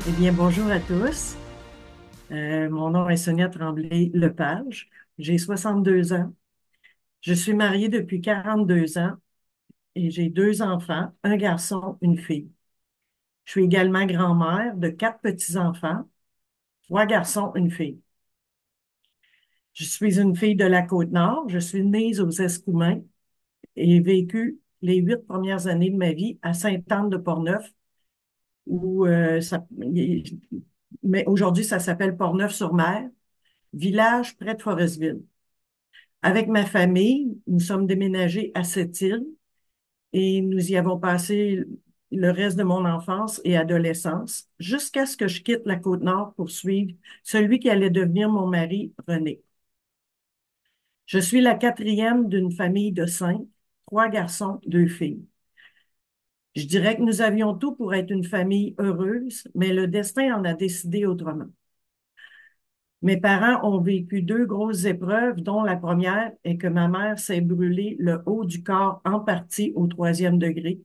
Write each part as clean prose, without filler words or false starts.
Eh bien, bonjour à tous. Mon nom est Sonia Tremblay-Lepage. J'ai 62 ans. Je suis mariée depuis 42 ans et j'ai deux enfants, un garçon, une fille. Je suis également grand-mère de quatre petits-enfants, trois garçons, une fille. Je suis une fille de la Côte-Nord. Je suis née aux Escoumins et vécu les 8 premières années de ma vie à Sainte-Anne-de-Portneuf, où mais aujourd'hui, ça s'appelle Portneuf-sur-Mer, village près de Forestville. Avec ma famille, nous sommes déménagés à cette île et nous y avons passé le reste de mon enfance et adolescence jusqu'à ce que je quitte la Côte-Nord pour suivre celui qui allait devenir mon mari, René. Je suis la quatrième d'une famille de cinq, trois garçons, deux filles. Je dirais que nous avions tout pour être une famille heureuse, mais le destin en a décidé autrement. Mes parents ont vécu deux grosses épreuves, dont la première est que ma mère s'est brûlée le haut du corps en partie au 3e degré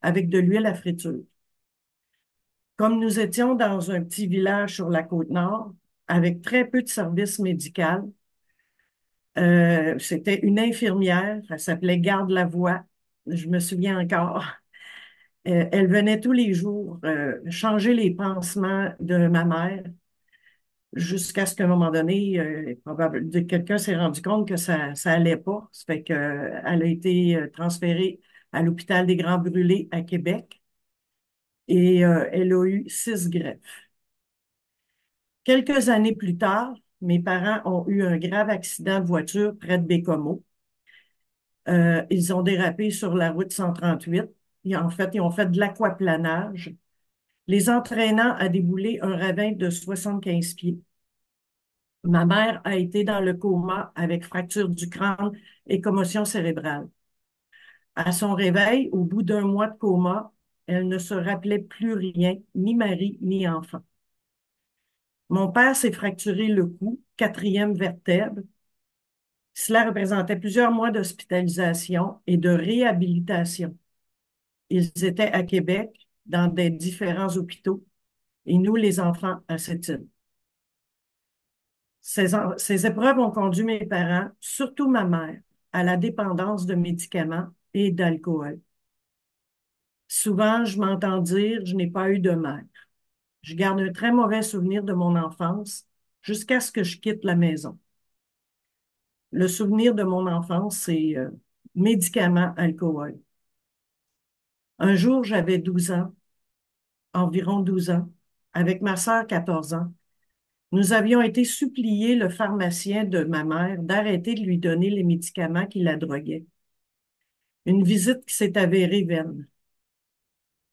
avec de l'huile à friture. Comme nous étions dans un petit village sur la côte nord, avec très peu de services médicaux, c'était une infirmière, elle s'appelait Garde Lavoie, je me souviens encore. Elle venait tous les jours changer les pansements de ma mère jusqu'à ce qu'à un moment donné, quelqu'un s'est rendu compte que ça allait pas. Ça fait que, elle a été transférée à l'hôpital des Grands Brûlés à Québec et elle a eu 6 greffes. Quelques années plus tard, mes parents ont eu un grave accident de voiture près de Bécomo. Ils ont dérapé sur la route 138. En fait, ils ont fait de l'aquaplanage, les entraînant à débouler un ravin de 75 pieds. Ma mère a été dans le coma avec fracture du crâne et commotion cérébrale. À son réveil, au bout d'un mois de coma, elle ne se rappelait plus rien, ni mari, ni enfant. Mon père s'est fracturé le cou, quatrième vertèbre. Cela représentait plusieurs mois d'hospitalisation et de réhabilitation. Ils étaient à Québec, dans des différents hôpitaux, et nous, les enfants, à cette île. Ces épreuves ont conduit mes parents, surtout ma mère, à la dépendance de médicaments et d'alcool. Souvent, je m'entends dire, je n'ai pas eu de mère. Je garde un très mauvais souvenir de mon enfance jusqu'à ce que je quitte la maison. Le souvenir de mon enfance, c'est médicaments, alcool. Un jour, j'avais 12 ans, environ 12 ans, avec ma sœur, 14 ans. Nous avions été supplier le pharmacien de ma mère d'arrêter de lui donner les médicaments qui la droguaient. Une visite qui s'est avérée vaine.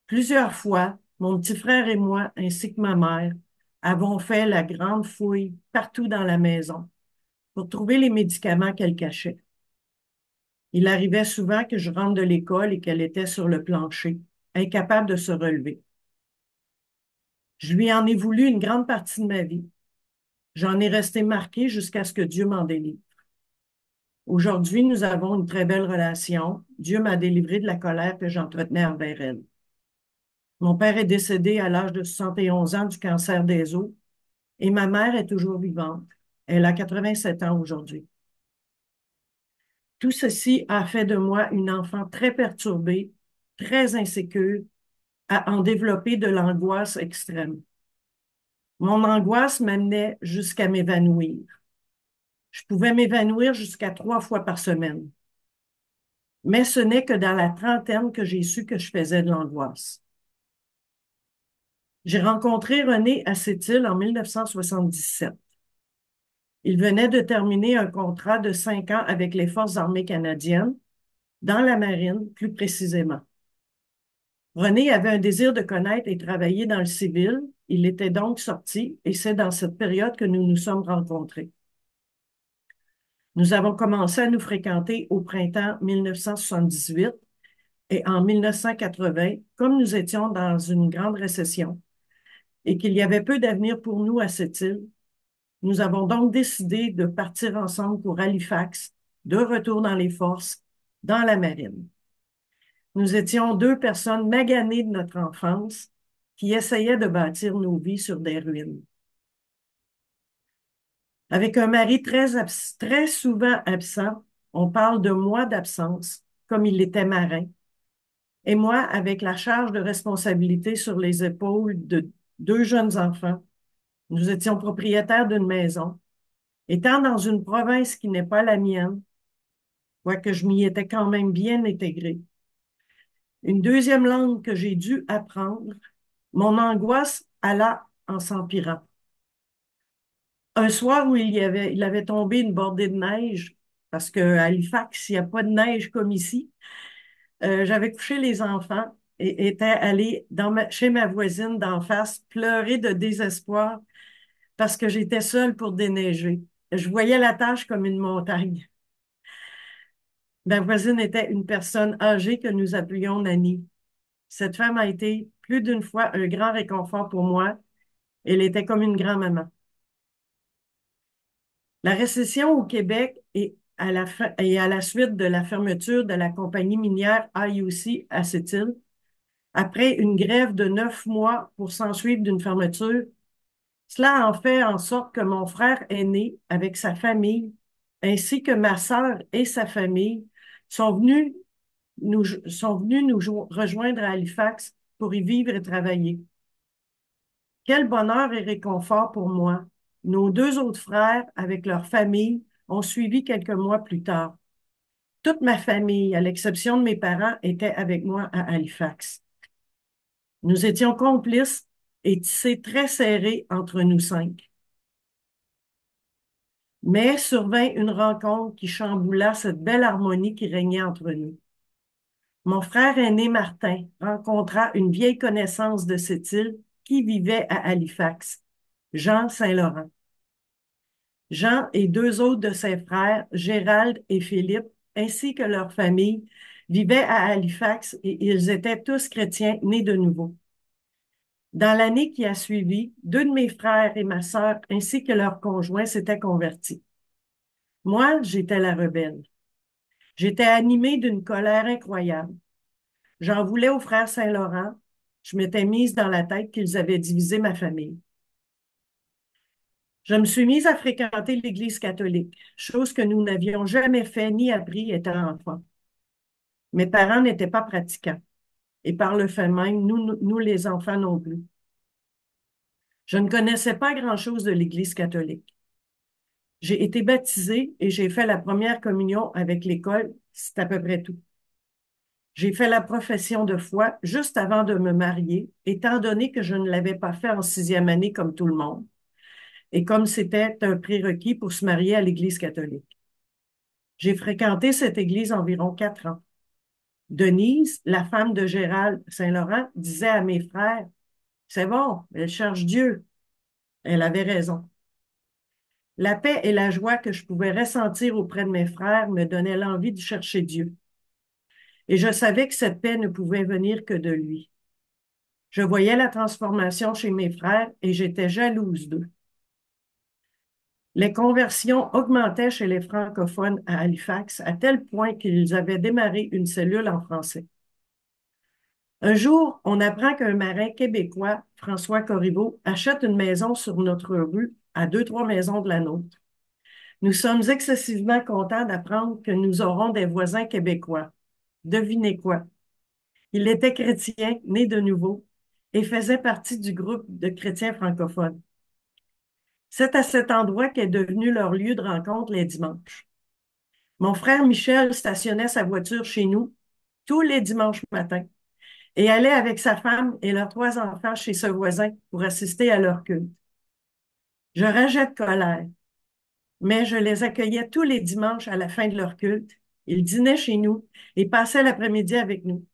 Plusieurs fois, mon petit frère et moi, ainsi que ma mère, avons fait la grande fouille partout dans la maison pour trouver les médicaments qu'elle cachait. Il arrivait souvent que je rentre de l'école et qu'elle était sur le plancher, incapable de se relever. Je lui en ai voulu une grande partie de ma vie. J'en ai resté marquée jusqu'à ce que Dieu m'en délivre. Aujourd'hui, nous avons une très belle relation. Dieu m'a délivré de la colère que j'entretenais envers elle. Mon père est décédé à l'âge de 71 ans du cancer des os et ma mère est toujours vivante. Elle a 87 ans aujourd'hui. Tout ceci a fait de moi une enfant très perturbée, très insécure, à en développer de l'angoisse extrême. Mon angoisse m'amenait jusqu'à m'évanouir. Je pouvais m'évanouir jusqu'à 3 fois par semaine. Mais ce n'est que dans la trentaine que j'ai su que je faisais de l'angoisse. J'ai rencontré René à Sept-Îles en 1977. Il venait de terminer un contrat de 5 ans avec les Forces armées canadiennes, dans la marine plus précisément. René avait un désir de connaître et travailler dans le civil. Il était donc sorti et c'est dans cette période que nous nous sommes rencontrés. Nous avons commencé à nous fréquenter au printemps 1978 et en 1980, comme nous étions dans une grande récession et qu'il y avait peu d'avenir pour nous à cette île, nous avons donc décidé de partir ensemble pour Halifax, de retour dans les forces, dans la marine. Nous étions deux personnes maganées de notre enfance qui essayait de bâtir nos vies sur des ruines. Avec un mari très souvent absent, on parle de moi d'absence, comme il était marin, et moi avec la charge de responsabilité sur les épaules de deux jeunes enfants. Nous étions propriétaires d'une maison. Étant dans une province qui n'est pas la mienne, quoique je m'y étais quand même bien intégrée, une deuxième langue que j'ai dû apprendre, mon angoisse alla en s'empirant. Un soir où il avait tombé une bordée de neige, parce qu'à Halifax, il n'y a pas de neige comme ici, j'avais couché les enfants et était allée chez ma voisine d'en face pleurer de désespoir parce que j'étais seule pour déneiger. Je voyais la tâche comme une montagne. Ma voisine était une personne âgée que nous appelions Nanny. Cette femme a été plus d'une fois un grand réconfort pour moi. Elle était comme une grand-maman. La récession au Québec et à la suite de la fermeture de la compagnie minière IUC à cette île, après une grève de 9 mois pour s'ensuivre d'une fermeture, cela en fait en sorte que mon frère aîné, avec sa famille, ainsi que ma sœur et sa famille, sont venus nous rejoindre à Halifax pour y vivre et travailler. Quel bonheur et réconfort pour moi. Nos deux autres frères, avec leur famille, ont suivi quelques mois plus tard. Toute ma famille, à l'exception de mes parents, était avec moi à Halifax. Nous étions complices et tissés très serrés entre nous cinq. Mais survint une rencontre qui chamboula cette belle harmonie qui régnait entre nous. Mon frère aîné Martin rencontra une vieille connaissance de cette île qui vivait à Halifax, Jean Saint-Laurent. Jean et deux autres de ses frères, Gérald et Philippe, ainsi que leur famille, vivaient à Halifax et ils étaient tous chrétiens nés de nouveau. Dans l'année qui a suivi, deux de mes frères et ma sœur, ainsi que leurs conjoints, s'étaient convertis. Moi, j'étais la rebelle. J'étais animée d'une colère incroyable. J'en voulais aux frères Saint-Laurent. Je m'étais mise dans la tête qu'ils avaient divisé ma famille. Je me suis mise à fréquenter l'Église catholique, chose que nous n'avions jamais fait ni appris étant enfants. Mes parents n'étaient pas pratiquants, et par le fait même, nous les enfants non plus. Je ne connaissais pas grand-chose de l'Église catholique. J'ai été baptisée et j'ai fait la première communion avec l'école, c'est à peu près tout. J'ai fait la profession de foi juste avant de me marier, étant donné que je ne l'avais pas fait en 6e année comme tout le monde, et comme c'était un prérequis pour se marier à l'Église catholique. J'ai fréquenté cette église environ 4 ans. Denise, la femme de Gérald Saint-Laurent, disait à mes frères, c'est bon, elle cherche Dieu. Elle avait raison. La paix et la joie que je pouvais ressentir auprès de mes frères me donnaient l'envie de chercher Dieu. Et je savais que cette paix ne pouvait venir que de lui. Je voyais la transformation chez mes frères et j'étais jalouse d'eux. Les conversions augmentaient chez les francophones à Halifax à tel point qu'ils avaient démarré une cellule en français. Un jour, on apprend qu'un marin québécois, François Corriveau, achète une maison sur notre rue à 2, 3 maisons de la nôtre. Nous sommes excessivement contents d'apprendre que nous aurons des voisins québécois. Devinez quoi? Il était chrétien, né de nouveau, et faisait partie du groupe de chrétiens francophones. C'est à cet endroit qu'est devenu leur lieu de rencontre les dimanches. Mon frère Michel stationnait sa voiture chez nous tous les dimanches matins et allait avec sa femme et leurs 3 enfants chez ce voisin pour assister à leur culte. Je rageais de colère, mais je les accueillais tous les dimanches à la fin de leur culte. Ils dînaient chez nous et passaient l'après-midi avec nous.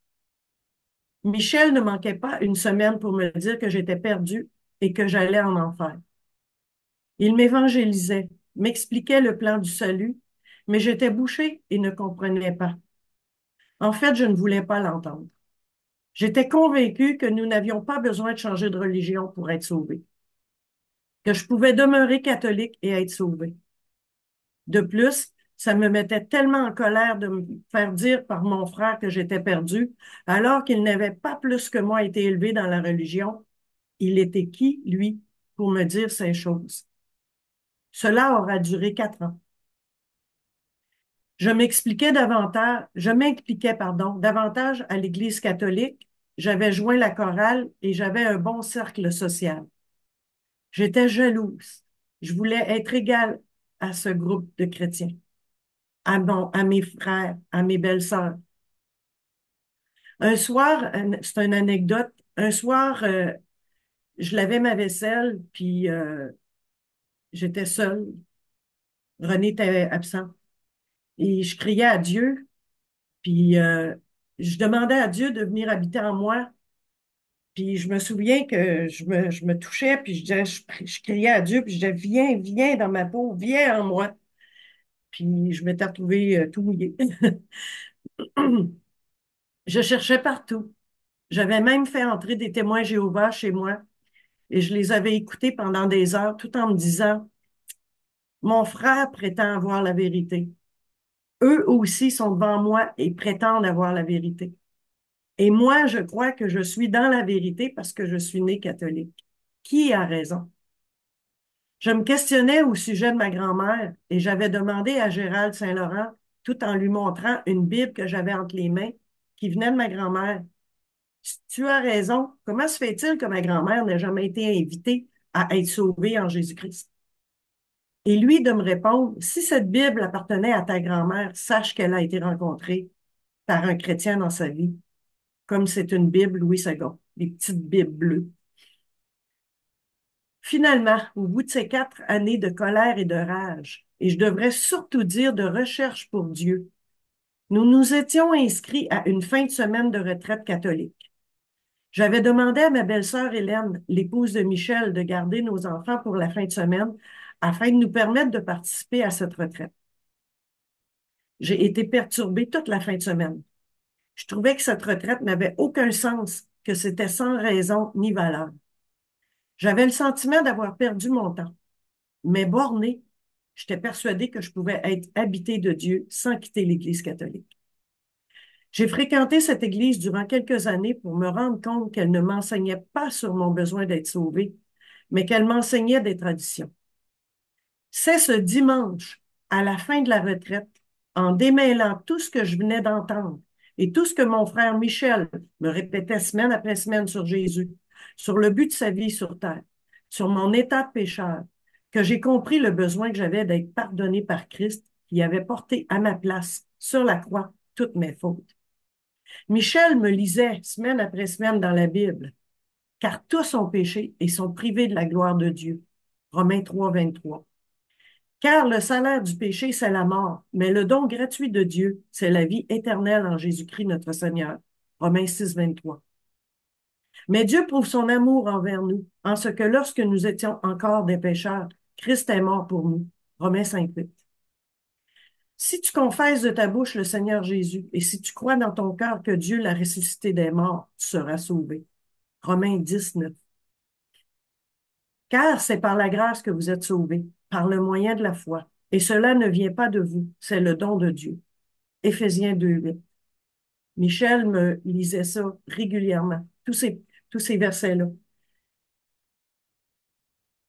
Michel ne manquait pas une semaine pour me dire que j'étais perdue et que j'allais en enfer. Il m'évangélisait, m'expliquait le plan du salut, mais j'étais bouchée et ne comprenais pas. En fait, je ne voulais pas l'entendre. J'étais convaincue que nous n'avions pas besoin de changer de religion pour être sauvés, que je pouvais demeurer catholique et être sauvée. De plus, ça me mettait tellement en colère de me faire dire par mon frère que j'étais perdue, alors qu'il n'avait pas plus que moi été élevé dans la religion Il était qui, lui, pour me dire ces choses? Cela aura duré 4 ans. Je m'impliquais, pardon, davantage à l'Église catholique. J'avais joint la chorale et j'avais un bon cercle social. J'étais jalouse. Je voulais être égale à ce groupe de chrétiens, à mes frères, à mes belles-sœurs. Un soir, c'est une anecdote, un soir, je lavais ma vaisselle, puis j'étais seule. René était absent. Et je criais à Dieu, puis je demandais à Dieu de venir habiter en moi. Puis je me souviens que je me touchais, puis je criais à Dieu, puis je disais, viens, viens dans ma peau, viens en moi. Puis je m'étais retrouvée tout mouillée. Je cherchais partout. J'avais même fait entrer des témoins Jéhovah chez moi et je les avais écoutés pendant des heures tout en me disant, mon frère prétend avoir la vérité. Eux aussi sont devant moi et prétendent avoir la vérité. Et moi, je crois que je suis dans la vérité parce que je suis née catholique. Qui a raison? Je me questionnais au sujet de ma grand-mère et j'avais demandé à Gérald Saint-Laurent, tout en lui montrant une Bible que j'avais entre les mains, qui venait de ma grand-mère. Si tu as raison, comment se fait-il que ma grand-mère n'ait jamais été invitée à être sauvée en Jésus-Christ? Et lui de me répondre, si cette Bible appartenait à ta grand-mère, sache qu'elle a été rencontrée par un chrétien dans sa vie, comme c'est une Bible Louis II, des petites Bibles bleues. Finalement, au bout de ces 4 années de colère et de rage, et je devrais surtout dire de recherche pour Dieu, nous nous étions inscrits à une fin de semaine de retraite catholique. J'avais demandé à ma belle-sœur Hélène, l'épouse de Michel, de garder nos enfants pour la fin de semaine afin de nous permettre de participer à cette retraite. J'ai été perturbée toute la fin de semaine. Je trouvais que cette retraite n'avait aucun sens, que c'était sans raison ni valeur. J'avais le sentiment d'avoir perdu mon temps. Mais bornée, j'étais persuadée que je pouvais être habitée de Dieu sans quitter l'Église catholique. J'ai fréquenté cette Église durant quelques années pour me rendre compte qu'elle ne m'enseignait pas sur mon besoin d'être sauvée, mais qu'elle m'enseignait des traditions. C'est ce dimanche, à la fin de la retraite, en démêlant tout ce que je venais d'entendre et tout ce que mon frère Michel me répétait semaine après semaine sur Jésus, sur le but de sa vie sur terre, sur mon état de pécheur, que j'ai compris le besoin que j'avais d'être pardonné par Christ qui avait porté à ma place sur la croix toutes mes fautes. Michel me lisait semaine après semaine dans la Bible, car tous ont péché et sont privés de la gloire de Dieu. Romains 3, 23. Car le salaire du péché, c'est la mort, mais le don gratuit de Dieu, c'est la vie éternelle en Jésus-Christ notre Seigneur. Romains 6, 23. Mais Dieu prouve son amour envers nous, en ce que lorsque nous étions encore des pécheurs, Christ est mort pour nous. Romains 5, 8. Si tu confesses de ta bouche le Seigneur Jésus, et si tu crois dans ton cœur que Dieu l'a ressuscité des morts, tu seras sauvé. Romains 10, 9. Car c'est par la grâce que vous êtes sauvés, par le moyen de la foi. Et cela ne vient pas de vous, c'est le don de Dieu. Éphésiens 2, 8. Michel me lisait ça régulièrement, tous ces versets-là.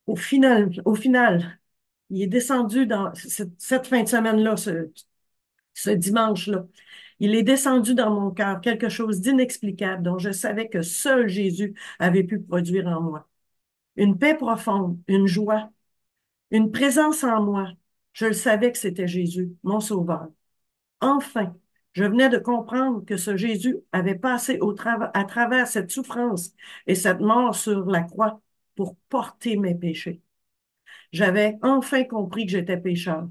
Au final, il est descendu dans cette fin de semaine-là, ce dimanche-là. Il est descendu dans mon cœur quelque chose d'inexplicable dont je savais que seul Jésus avait pu produire en moi. Une paix profonde, une joie, une présence en moi. Je le savais que c'était Jésus, mon sauveur. Enfin, je venais de comprendre que ce Jésus avait passé à travers cette souffrance et cette mort sur la croix pour porter mes péchés. J'avais enfin compris que j'étais pécheur.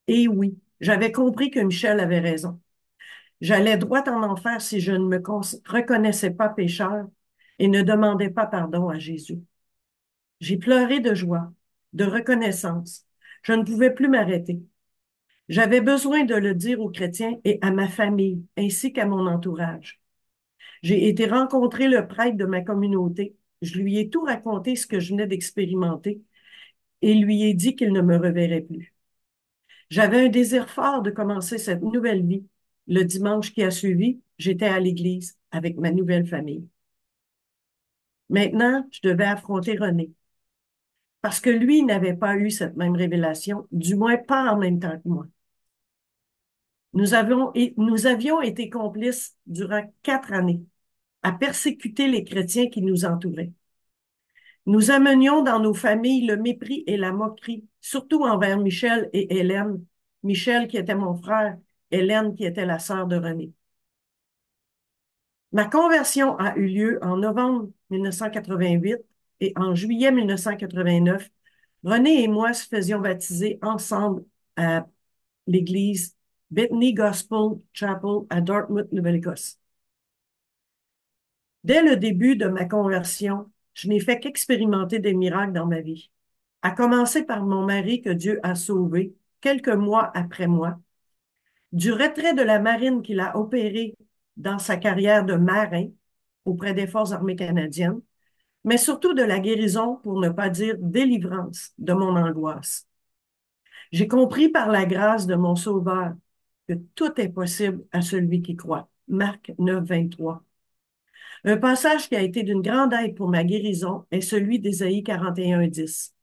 Et oui, j'avais compris que Michel avait raison. J'allais droit en enfer si je ne me reconnaissais pas pécheur et ne demandais pas pardon à Jésus. J'ai pleuré de joie, de reconnaissance. Je ne pouvais plus m'arrêter. J'avais besoin de le dire aux chrétiens et à ma famille, ainsi qu'à mon entourage. J'ai été rencontrer le prêtre de ma communauté. Je lui ai tout raconté ce que je venais d'expérimenter et lui ai dit qu'il ne me reverrait plus. J'avais un désir fort de commencer cette nouvelle vie. Le dimanche qui a suivi, j'étais à l'église avec ma nouvelle famille. Maintenant, je devais affronter René, parce que lui n'avait pas eu cette même révélation, du moins pas en même temps que moi. Nous avions été complices durant 4 années à persécuter les chrétiens qui nous entouraient. Nous amenions dans nos familles le mépris et la moquerie, surtout envers Michel et Hélène. Michel qui était mon frère, Hélène qui était la sœur de René. Ma conversion a eu lieu en novembre 1988 et en juillet 1989, René et moi se faisions baptiser ensemble à l'église Bethany Gospel Chapel à Dartmouth, Nouvelle-Écosse. Dès le début de ma conversion, je n'ai fait qu'expérimenter des miracles dans ma vie, à commencer par mon mari que Dieu a sauvé quelques mois après moi, du retrait de la marine qu'il a opéré dans sa carrière de marin auprès des Forces armées canadiennes, mais surtout de la guérison, pour ne pas dire délivrance, de mon angoisse. J'ai compris par la grâce de mon Sauveur que tout est possible à celui qui croit. Marc 9, 23. Un passage qui a été d'une grande aide pour ma guérison est celui d'Ésaïe 41, 10.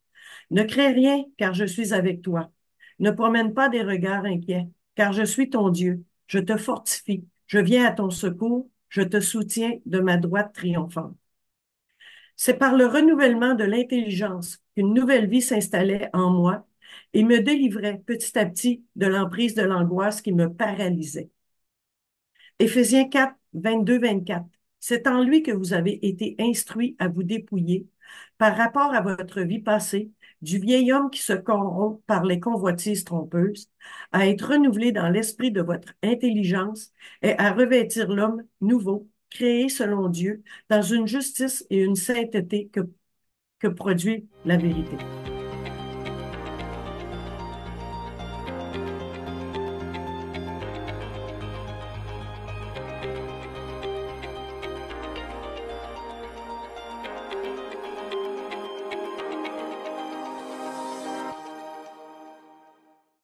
Ne crains rien, car je suis avec toi. Ne promène pas des regards inquiets, car je suis ton Dieu. Je te fortifie. Je viens à ton secours. Je te soutiens de ma droite triomphante. C'est par le renouvellement de l'intelligence qu'une nouvelle vie s'installait en moi et me délivrait petit à petit de l'emprise de l'angoisse qui me paralysait. Éphésiens 4, 22, 24. C'est en lui que vous avez été instruits à vous dépouiller par rapport à votre vie passée du vieil homme qui se corrompt par les convoitises trompeuses, à être renouvelé dans l'esprit de votre intelligence et à revêtir l'homme nouveau, créé selon Dieu, dans une justice et une sainteté que produit la vérité.